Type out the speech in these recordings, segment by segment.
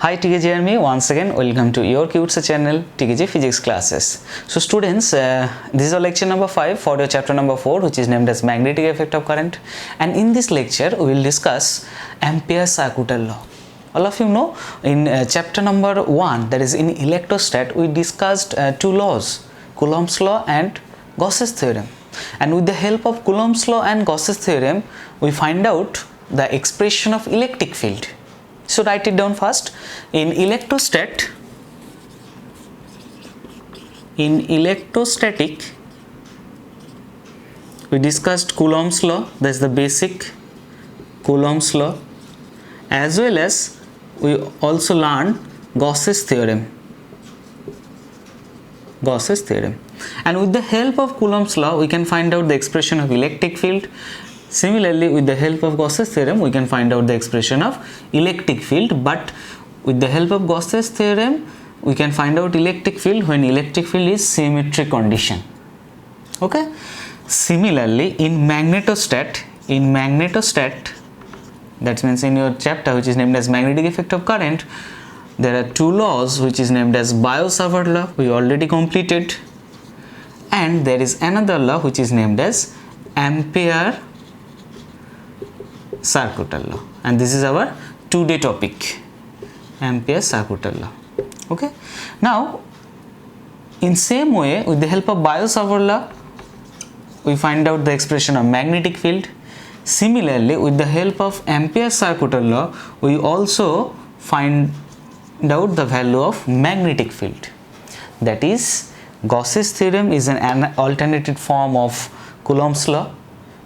Hi TKG Army, once again welcome to your cute channel TKG Physics classes. So students, this is our lecture number 5 for your chapter number 4, which is named as magnetic effect of current, and in this lecture we will discuss Ampere's circuital law. All of you know in chapter number 1, that is in electrostat, we discussed two laws, Coulomb's law and Gauss's theorem, and with the help of Coulomb's law and Gauss's theorem we find out the expression of electric field. So write it down first. In electrostatic, we discussed Coulomb's law, that's the basic Coulomb's law, as well as we also learned Gauss's theorem. And with the help of Coulomb's law we can find out the expression of electric field. Similarly, with the help of Gauss's theorem we can find out the expression of electric field, but with the help of Gauss's theorem we can find out electric field when electric field is symmetric condition. Okay. Similarly, in magnetostat, that means in your chapter which is named as magnetic effect of current, there are two laws which is named as Biot-Savart law, we already completed, and there is another law which is named as Ampere circuital law, and this is our today topic, Ampere circuital law. Okay. Now in same way, with the help of Biot-Savart law we find out the expression of magnetic field. Similarly, with the help of Ampere circuital law we also find out the value of magnetic field, that is Gauss's theorem is an alternative form of Coulomb's law.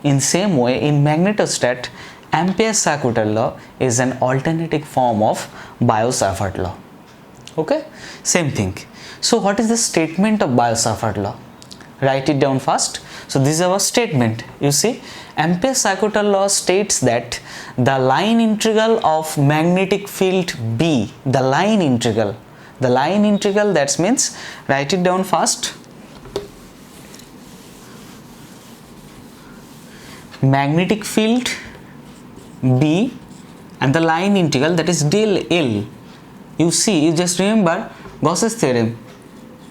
In same way, in magnetostat, Ampere circuital law is an alternative form of Biot-Savart law. Okay, same thing. So what is the statement of Biot-Savart law? Write it down first. So this is our statement. You see, Ampere circuital law states that the line integral of magnetic field B, the line integral, that means, write it down first, magnetic field B and the line integral, that is del L. You see, you just remember Gauss's theorem.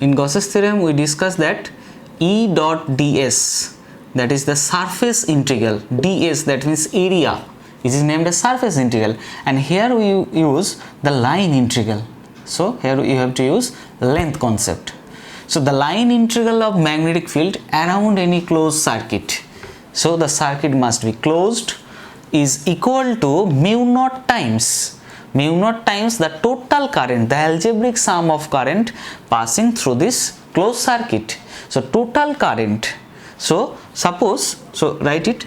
In Gauss's theorem we discussed that E dot ds, that is the surface integral, ds that means area, which is named as surface integral, and here we use the line integral. So here you have to use length concept. So the line integral of magnetic field around any closed circuit, so the circuit must be closed, is equal to mu naught times the total current, the algebraic sum of current passing through this closed circuit. So total current, so write it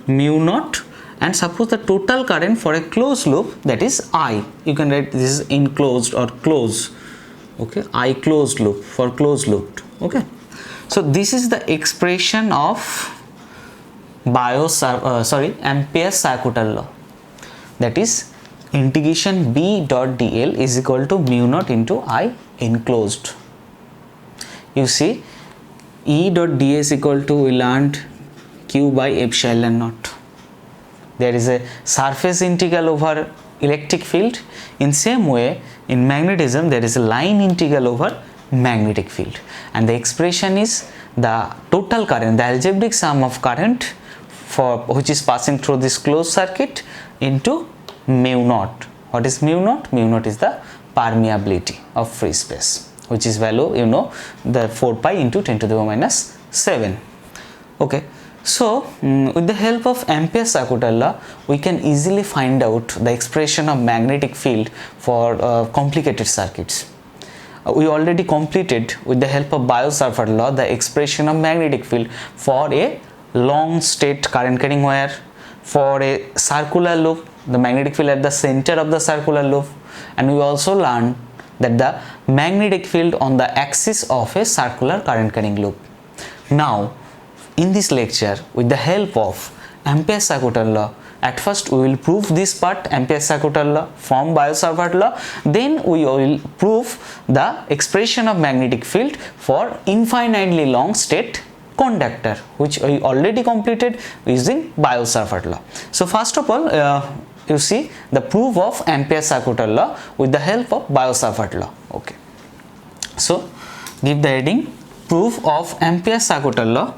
mu naught, and suppose the total current for a closed loop, that is I, you can write this is enclosed or close. Okay, I closed loop, for closed loop. Okay, so this is the expression of Ampere circuital law, that is integration B dot dl is equal to mu naught into I enclosed. You see, E dot ds equal to, we learned q by epsilon naught. There is a surface integral over electric field. In same way, in magnetism there is a line integral over magnetic field, and the expression is the total current, the algebraic sum of current for which is passing through this closed circuit into mu naught. What is mu naught? Mu naught is the permeability of free space, which is value, you know, the 4 pi into 10 to the power minus 7. Okay. So with the help of Ampere circuital law we can easily find out the expression of magnetic field for complicated circuits. We already completed with the help of Biot-Savart law the expression of magnetic field for a long state current carrying wire, for a circular loop, the magnetic field at the center of the circular loop, and we also learned that the magnetic field on the axis of a circular current carrying loop. Now in this lecture, with the help of Ampere circuital law, at first we will prove this part, Ampere circuital law from Biot-Savart law, then we will prove the expression of magnetic field for infinitely long state conductor, which we already completed using Biot-Savart law. So first of all, you see the proof of Ampere-Circuital law with the help of Biot-Savart law. Okay, so give the heading proof of Ampere-Circuital law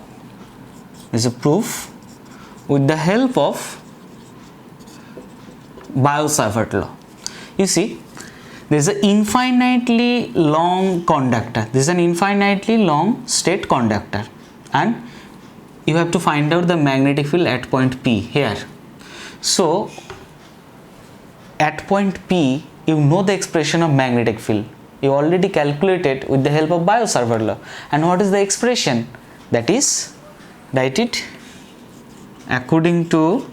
is a proof with the help of Biot-Savart law. You see, there is an infinitely long conductor. This is an infinitely long state conductor, and you have to find out the magnetic field at point P here. So at point P, you know the expression of magnetic field. You already calculated with the help of Biot-Savart law. And what is the expression? That is, write it according to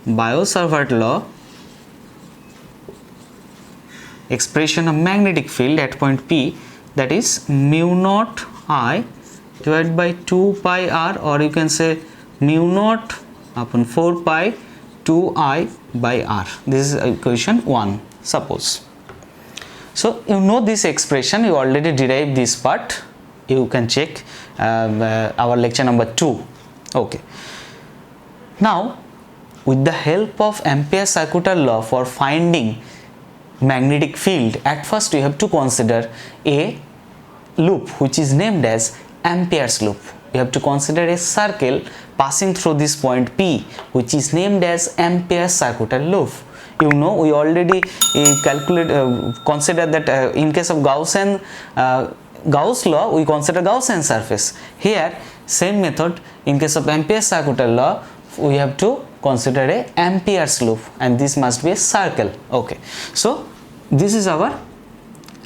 Biot-Savart law, expression of magnetic field at point P, that is mu naught I divided by 2 pi r, or you can say mu naught upon 4 pi 2 I by r. This is equation 1, suppose. So you know this expression, you already derived this part, you can check our lecture number 2. Okay, now with the help of Ampere-Circuital law for finding magnetic field, at first you have to consider a loop which is named as Ampere's loop. You have to consider a circle passing through this point P, which is named as Ampere-Circuital loop. You know, we already consider that in case of Gaussian Gauss law, we consider Gaussian surface. Here same method, in case of Ampere-Circuital law, we have to consider a Ampere's loop, and this must be a circle. Okay, so this is our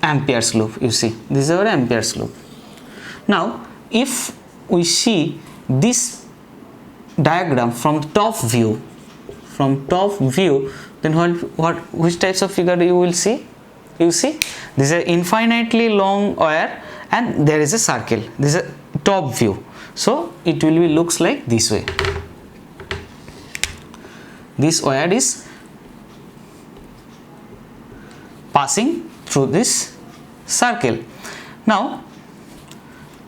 Ampere's loop. You see, this is our Ampere's loop. Now if we see this diagram from top view, then which types of figure you will see? You see, this is an infinitely long wire and there is a circle. This is a top view, so it will be looks like this way. This wire is passing through this circle. Now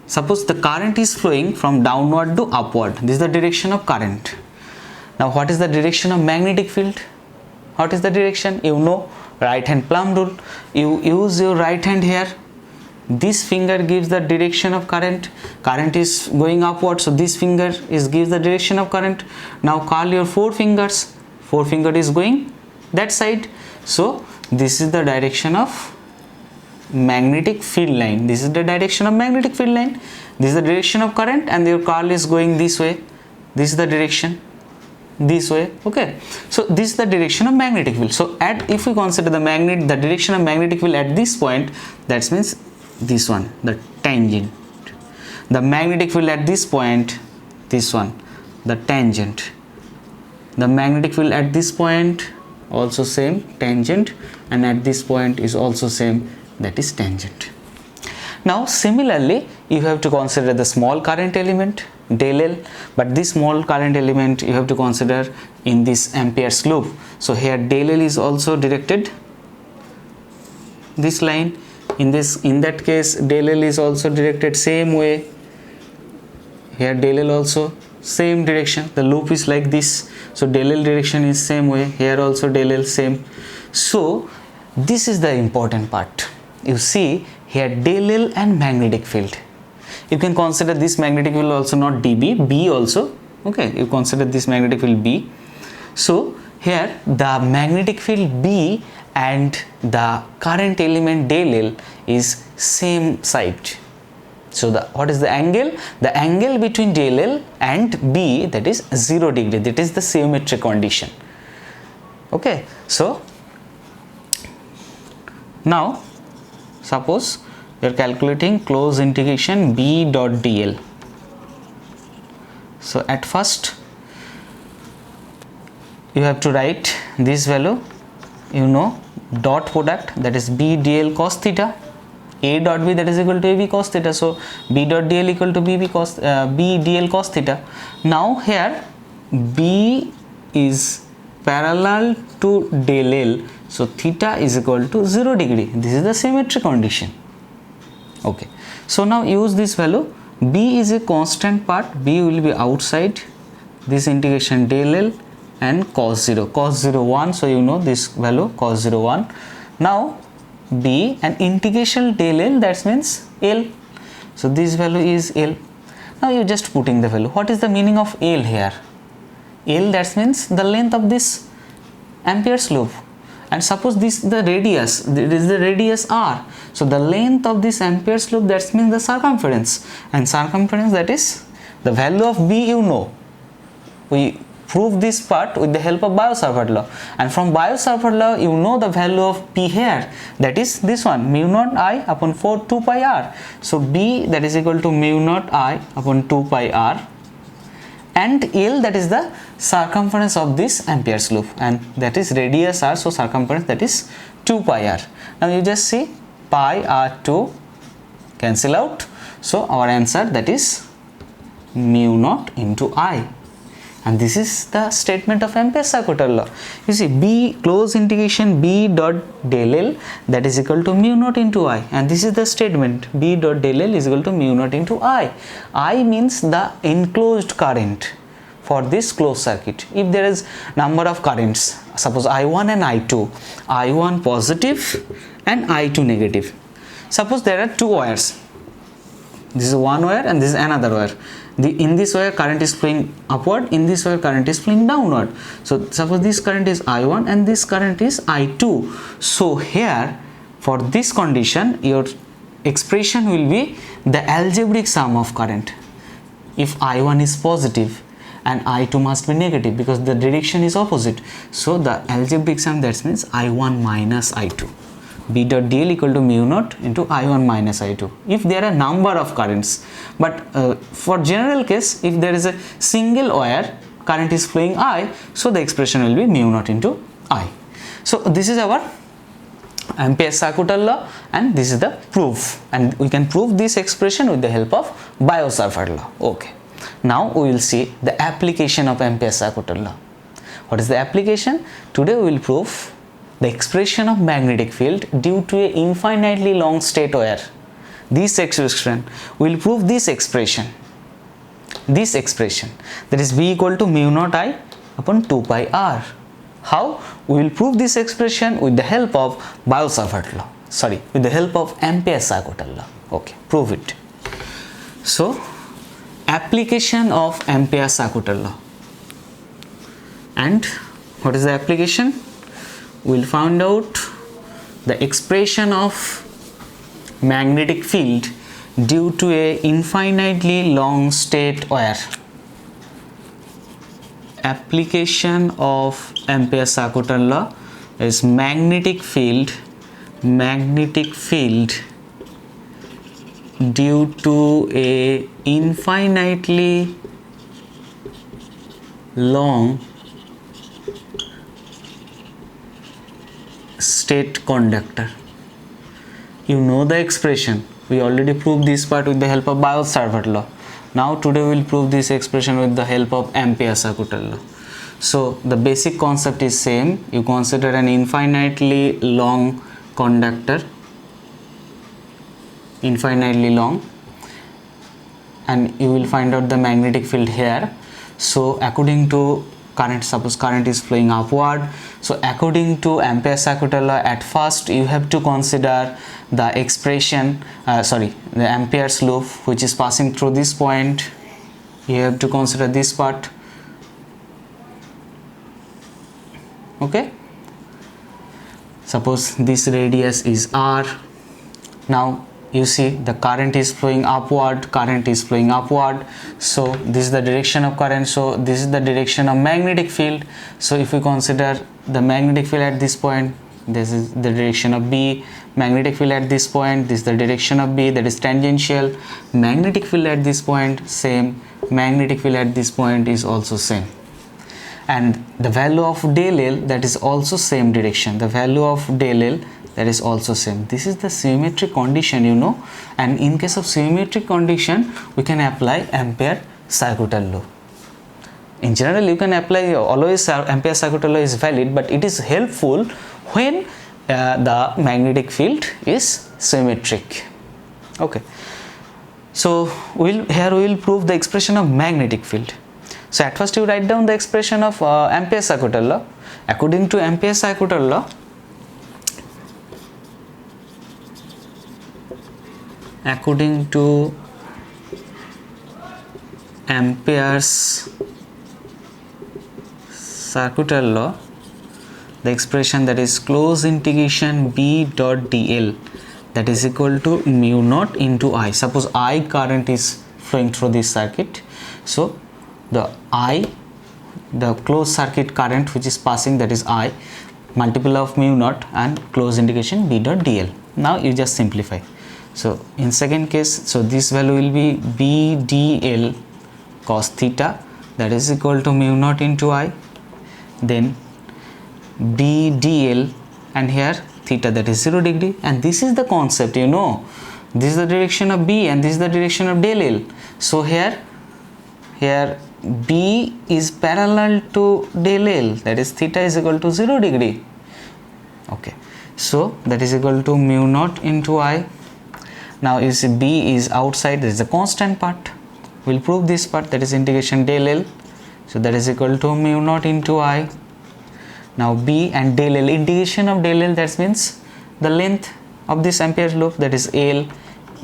suppose the current is flowing from downward to upward. This is the direction of current. Now what is the direction of magnetic field? What is the direction? You know, right hand plumb rule. You use your right hand here. This finger gives the direction of current. Current is going upward, so this finger gives the direction of current. Now curl your four fingers. Forefinger is going that side, so this is the direction of magnetic field line. This is the direction of magnetic field line. This is the direction of current, and your curl is going this way. This is the direction, this way. Okay, so this is the direction of magnetic field. So if we consider the direction of magnetic field at this point, that means this one, the tangent. The magnetic field at this point, this one, the tangent. The magnetic field at this point, also same, tangent, and at this point is also same, that is tangent. Now similarly, you have to consider the small current element del L, but this small current element you have to consider in this Ampere's loop. So here del L is also directed this line. In that case, del L is also directed same way. Here del L also same direction. The loop is like this, so del L direction is same way. Here also del L same. So this is the important part. You see here del L and magnetic field. You can consider this magnetic field also not dB, B also. Okay, you consider this magnetic field B. So here the magnetic field B and the current element del L is same side. So what is the angle? The angle between del L and B, that is 0 degree. That is the symmetric condition. Okay, so now suppose you are calculating closed integration B dot dl. So at first you have to write this value, you know, dot product, that is B dl cos theta, A dot B, that is equal to AB cos theta. So B dot dl equal to B dl cos theta. Now here B is parallel to del L, so theta is equal to 0 degree. This is the symmetric condition. Okay, so now use this value. B is a constant part, B will be outside, this integration del L and cos 0, cos 0 1, so you know this value cos 0 1. Now B and integration del L, that means L, so this value is L. Now you just putting the value. What is the meaning of L here? L, that means the length of this Ampere's loop, and suppose this the radius, this is the radius R, so the length of this Ampere's loop, that means the circumference, and circumference, that is the value of B, you know. We prove this part with the help of Biot-Savart law, and from Biot-Savart law you know the value of P here, that is this one, mu naught I upon 4 2 pi r. So B, that is equal to mu naught I upon 2 pi r, and L, that is the circumference of this Ampere's loop, and that is radius r, so circumference, that is 2 pi r. Now you just see pi r2 cancel out, so our answer, that is mu naught into I. And this is the statement of Ampere-Sarkoter law. You see, B close integration B dot del L, that is equal to mu naught into I, and this is the statement, B dot del L is equal to mu naught into I. I means the enclosed current for this closed circuit. If there is number of currents, suppose I1 and I2, I1 positive and I2 negative. Suppose there are two wires, this is one wire and this is another wire. In this wire current is flowing upward, in this wire current is flowing downward. So suppose this current is I1 and this current is I2. So here for this condition your expression will be the algebraic sum of current. If I1 is positive and I2 must be negative because the direction is opposite, so the algebraic sum, that means I1 minus I2. B dot dl equal to mu naught into I1 minus I2 if there are number of currents, but for general case, if there is a single wire current is flowing I, so the expression will be mu naught into I. So this is our Ampere-Sarkoter law, and this is the proof, and we can prove this expression with the help of Biot-Savart law. Okay, now we will see the application of Ampere-Sarkoter law. What is the application? Today we will prove the expression of magnetic field due to a infinitely long state wire. This expression, we will prove this expression, that is B equal to mu naught I upon 2 pi r. How? We will prove this expression with the help of Biot-Savart law, with the help of Ampere-Sarkoter law. Okay, prove it. So application of Ampere-Sarkoter law, and what is the application? We will find out the expression of magnetic field due to a infinitely long state wire. Application of Ampere-Sarkoter law is magnetic field due to a infinitely long state conductor. You know the expression, we already proved this part with the help of Biot-Savart law. Now today we will prove this expression with the help of Ampere-Sarkoter law. So the basic concept is same. You consider an infinitely long conductor, infinitely long, and you will find out the magnetic field here. So according to current, suppose current is flowing upward, so according to Ampere-Sarkoter law, at first you have to consider the expression, the Ampere's loop which is passing through this point. You have to consider this part. Okay, suppose this radius is r. Now you see the current is flowing upward, so this is the direction of current, so this is the direction of magnetic field. So if we consider the magnetic field at this point, this is the direction of B. Magnetic field at this point, this is the direction of B, that is tangential. Magnetic field at this point, same. Magnetic field at this point is also same, and the value of del L, that is also same direction. The value of del L, that is also same. This is the symmetric condition, you know, and in case of symmetric condition we can apply Ampere-Sarkoter law. In general you can apply, always Ampere-Sarkoter law is valid, but it is helpful when the magnetic field is symmetric. Okay, so here we will prove the expression of magnetic field. So at first you write down the expression of Ampere's circuital law. According to Ampere's circuital law, the expression that is closed integration B dot dl, that is equal to mu naught into I. Suppose I current is flowing through this circuit, so the closed circuit current which is passing, that is I, multiple of mu naught and closed integration B dot dl. Now you just simplify. So in second case, so this value will be B dl cos theta, that is equal to mu naught into I, then B dl, and here theta, that is 0 degree, and this is the concept, you know, this is the direction of B and this is the direction of del L. So here B is parallel to del L, that is theta is equal to 0 degree. Okay, so that is equal to mu naught into I. Now you see B is outside, there is a constant part, we will prove this part, that is integration del L, so that is equal to mu naught into I. Now B and del L, integration of del L, that means the length of this Ampere's loop, that is L,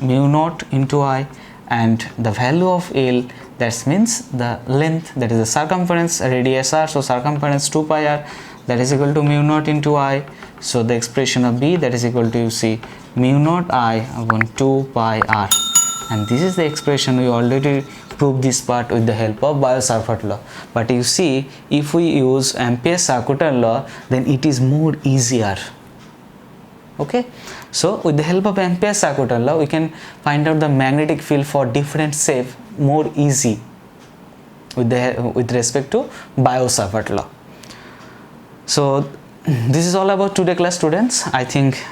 mu naught into I, and the value of L, that means the length, that is the circumference, radius r, so circumference 2 pi r, that is equal to mu naught into I. So the expression of B, that is equal to, you see, mu naught I upon 2 pi r, and this is the expression. We already proved this part with the help of Biot-Savart law, but you see, if we use Ampere's circuital law, then it is more easier. Okay, so with the help of Ampere's circuital law, we can find out the magnetic field for different shape more easy with respect to Biot-Savart law. So this is all about today class, students. I think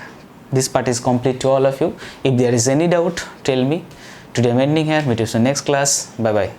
this part is complete to all of you. If there is any doubt, tell me. Today I'm ending here. Meet you in the next class. Bye bye.